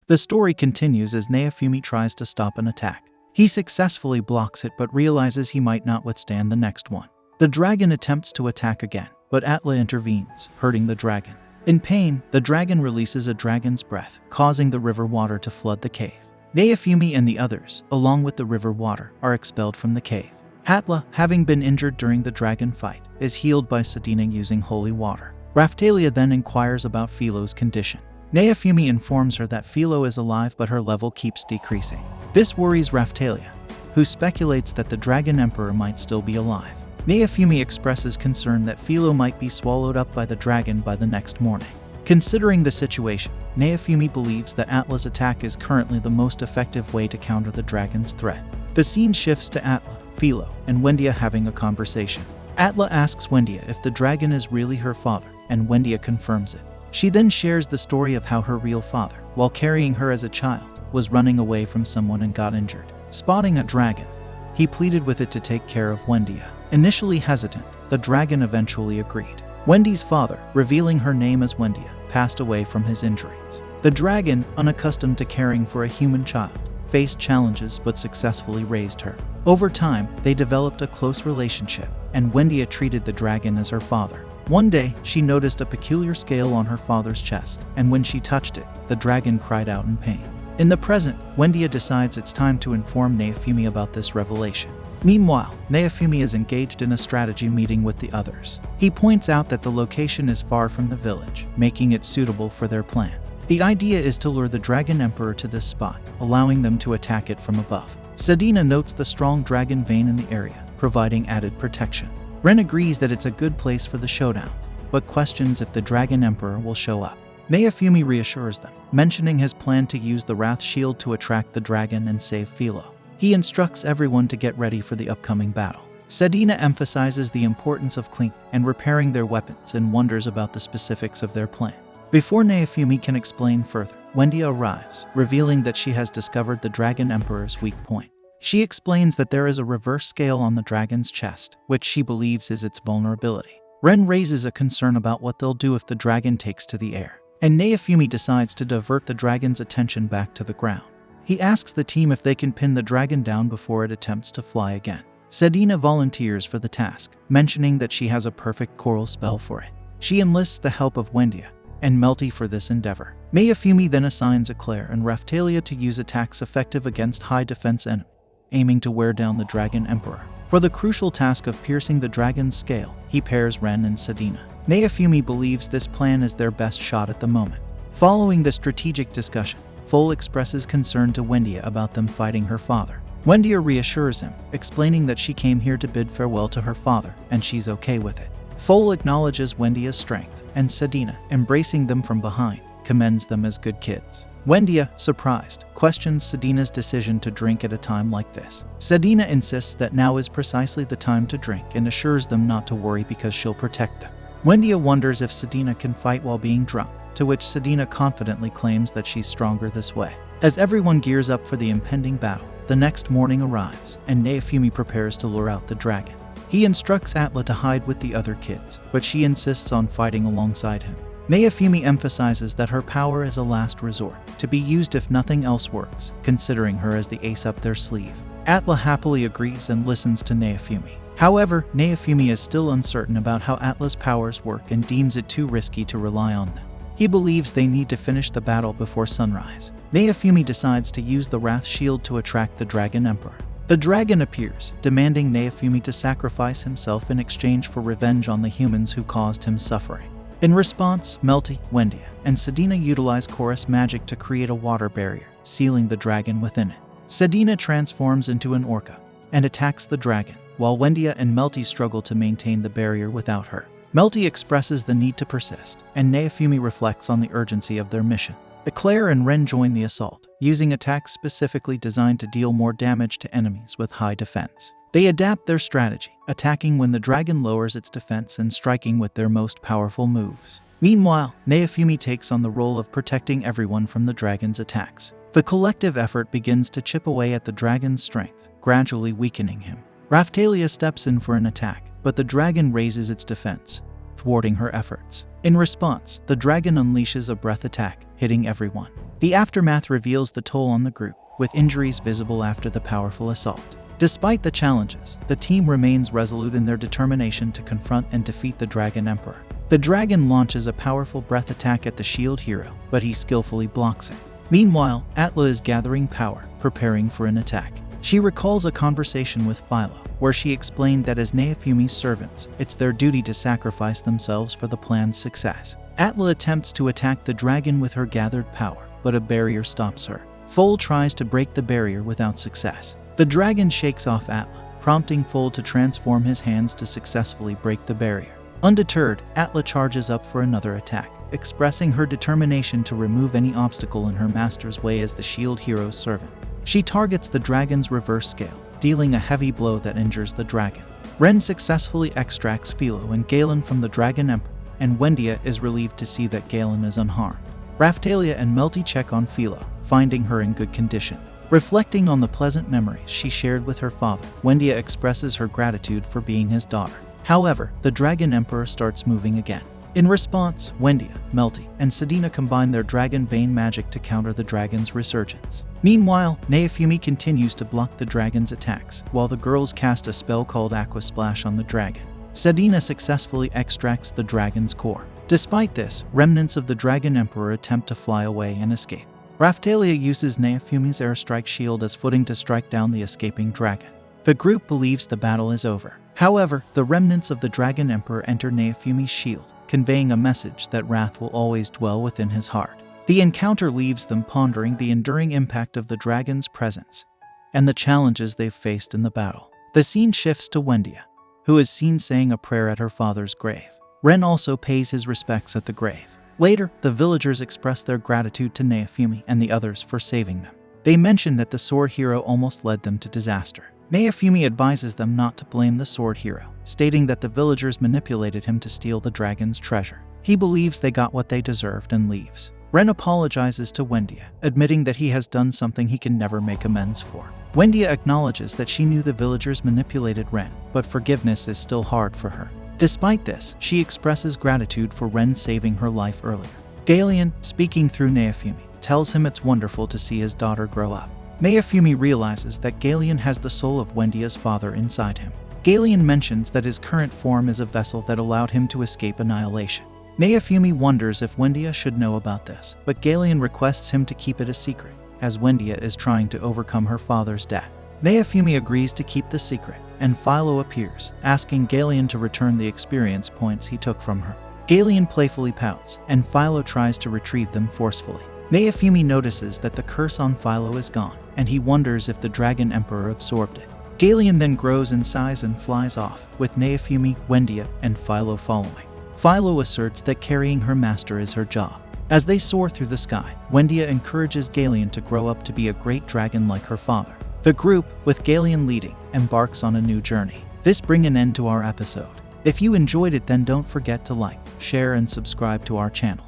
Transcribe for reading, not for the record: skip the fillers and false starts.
The story continues as Naofumi tries to stop an attack. He successfully blocks it but realizes he might not withstand the next one. The dragon attempts to attack again, but Atla intervenes, hurting the dragon. In pain, the dragon releases a dragon's breath, causing the river water to flood the cave. Naofumi and the others, along with the river water, are expelled from the cave. Atla, having been injured during the dragon fight, is healed by Sedina using holy water. Raphtalia then inquires about Philo's condition. Naofumi informs her that Philo is alive but her level keeps decreasing. This worries Raphtalia, who speculates that the Dragon Emperor might still be alive. Naofumi expresses concern that Philo might be swallowed up by the dragon by the next morning. Considering the situation, Naofumi believes that Atla's attack is currently the most effective way to counter the dragon's threat. The scene shifts to Atla, Philo, and Wendia having a conversation. Atla asks Wendia if the dragon is really her father, and Wendia confirms it. She then shares the story of how her real father, while carrying her as a child, was running away from someone and got injured. Spotting a dragon, he pleaded with it to take care of Wendia. Initially hesitant, the dragon eventually agreed. Wendy's father, revealing her name as Wendia, passed away from his injuries. The dragon, unaccustomed to caring for a human child, faced challenges but successfully raised her. Over time, they developed a close relationship, and Wendia treated the dragon as her father. One day, she noticed a peculiar scale on her father's chest, and when she touched it, the dragon cried out in pain. In the present, Wendia decides it's time to inform Naofumi about this revelation. Meanwhile, Naofumi is engaged in a strategy meeting with the others. He points out that the location is far from the village, making it suitable for their plan. The idea is to lure the Dragon Emperor to this spot, allowing them to attack it from above. Sedina notes the strong dragon vein in the area, providing added protection. Ren agrees that it's a good place for the showdown, but questions if the Dragon Emperor will show up. Naofumi reassures them, mentioning his plan to use the Wrath Shield to attract the dragon and save Philo. He instructs everyone to get ready for the upcoming battle. Sedina emphasizes the importance of cleaning and repairing their weapons and wonders about the specifics of their plan. Before Naofumi can explain further, Wendia arrives, revealing that she has discovered the Dragon Emperor's weak point. She explains that there is a reverse scale on the dragon's chest, which she believes is its vulnerability. Ren raises a concern about what they'll do if the dragon takes to the air, and Naofumi decides to divert the dragon's attention back to the ground. He asks the team if they can pin the dragon down before it attempts to fly again. Sedina volunteers for the task, mentioning that she has a perfect coral spell for it. She enlists the help of Wendia and Malty for this endeavor. Naofumi then assigns Eclair and Raphtalia to use attacks effective against high defense enemies, aiming to wear down the Dragon Emperor. For the crucial task of piercing the dragon's scale, he pairs Ren and Sedina. Naofumi believes this plan is their best shot at the moment. Following the strategic discussion, Foal expresses concern to Wendia about them fighting her father. Wendia reassures him, explaining that she came here to bid farewell to her father, and she's okay with it. Foal acknowledges Wendia's strength, and Sedina, embracing them from behind, commends them as good kids. Wendia, surprised, questions Sedina's decision to drink at a time like this. Sedina insists that now is precisely the time to drink and assures them not to worry because she'll protect them. Wendia wonders if Sedina can fight while being drunk, to which Sedina confidently claims that she's stronger this way. As everyone gears up for the impending battle, the next morning arrives, and Naofumi prepares to lure out the dragon. He instructs Atla to hide with the other kids, but she insists on fighting alongside him. Naofumi emphasizes that her power is a last resort, to be used if nothing else works, considering her as the ace up their sleeve. Atla happily agrees and listens to Naofumi. However, Naofumi is still uncertain about how Atla's powers work and deems it too risky to rely on them. He believes they need to finish the battle before sunrise. Naofumi decides to use the Wrath Shield to attract the Dragon Emperor. The dragon appears, demanding Naofumi to sacrifice himself in exchange for revenge on the humans who caused him suffering. In response, Malty, Wendia, and Sedina utilize chorus magic to create a water barrier, sealing the dragon within it. Sedina transforms into an orca and attacks the dragon, while Wendia and Malty struggle to maintain the barrier without her. Malty expresses the need to persist, and Naofumi reflects on the urgency of their mission. Eclair and Ren join the assault, using attacks specifically designed to deal more damage to enemies with high defense. They adapt their strategy, attacking when the dragon lowers its defense and striking with their most powerful moves. Meanwhile, Naofumi takes on the role of protecting everyone from the dragon's attacks. The collective effort begins to chip away at the dragon's strength, gradually weakening him. Raphtalia steps in for an attack, but the dragon raises its defense, thwarting her efforts. In response, the dragon unleashes a breath attack, hitting everyone. The aftermath reveals the toll on the group, with injuries visible after the powerful assault. Despite the challenges, the team remains resolute in their determination to confront and defeat the Dragon Emperor. The dragon launches a powerful breath attack at the shield hero, but he skillfully blocks it. Meanwhile, Atla is gathering power, preparing for an attack. She recalls a conversation with Philo, where she explained that as Naofumi's servants, it's their duty to sacrifice themselves for the plan's success. Atla attempts to attack the dragon with her gathered power, but a barrier stops her. Foal tries to break the barrier without success. The dragon shakes off Atla, prompting Foal to transform his hands to successfully break the barrier. Undeterred, Atla charges up for another attack, expressing her determination to remove any obstacle in her master's way as the shield hero's servant. She targets the dragon's reverse scale, dealing a heavy blow that injures the dragon. Ren successfully extracts Philo and Galen from the Dragon Emperor, and Wendia is relieved to see that Galen is unharmed. Raphtalia and Malty check on Philo, finding her in good condition. Reflecting on the pleasant memories she shared with her father, Wendia expresses her gratitude for being his daughter. However, the Dragon Emperor starts moving again. In response, Wendia, Malty, and Sedina combine their Dragon Bane magic to counter the dragon's resurgence. Meanwhile, Naofumi continues to block the dragon's attacks, while the girls cast a spell called Aqua Splash on the dragon. Sedina successfully extracts the dragon's core. Despite this, remnants of the Dragon Emperor attempt to fly away and escape. Raphtalia uses Naofumi's airstrike shield as footing to strike down the escaping dragon. The group believes the battle is over. However, the remnants of the Dragon Emperor enter Naofumi's shield, conveying a message that wrath will always dwell within his heart. The encounter leaves them pondering the enduring impact of the dragon's presence and the challenges they've faced in the battle. The scene shifts to Wendia, who is seen saying a prayer at her father's grave. Ren also pays his respects at the grave. Later, the villagers express their gratitude to Naofumi and the others for saving them. They mention that the sword hero almost led them to disaster. Naofumi advises them not to blame the sword hero, stating that the villagers manipulated him to steal the dragon's treasure. He believes they got what they deserved and leaves. Ren apologizes to Wendia, admitting that he has done something he can never make amends for. Wendia acknowledges that she knew the villagers manipulated Ren, but forgiveness is still hard for her. Despite this, she expresses gratitude for Ren saving her life earlier. Galen, speaking through Naofumi, tells him it's wonderful to see his daughter grow up. Naofumi realizes that Galen has the soul of Wendia's father inside him. Galen mentions that his current form is a vessel that allowed him to escape annihilation. Naofumi wonders if Wendia should know about this, but Galen requests him to keep it a secret, as Wendia is trying to overcome her father's death. Naofumi agrees to keep the secret, and Philo appears, asking Galen to return the experience points he took from her. Galen playfully pouts, and Philo tries to retrieve them forcefully. Naofumi notices that the curse on Philo is gone, and he wonders if the Dragon Emperor absorbed it. Galen then grows in size and flies off, with Naofumi, Wendia, and Philo following. Philo asserts that carrying her master is her job. As they soar through the sky, Wendia encourages Galen to grow up to be a great dragon like her father. The group, with Galen leading, embarks on a new journey. This brings an end to our episode. If you enjoyed it, then don't forget to like, share, and subscribe to our channel.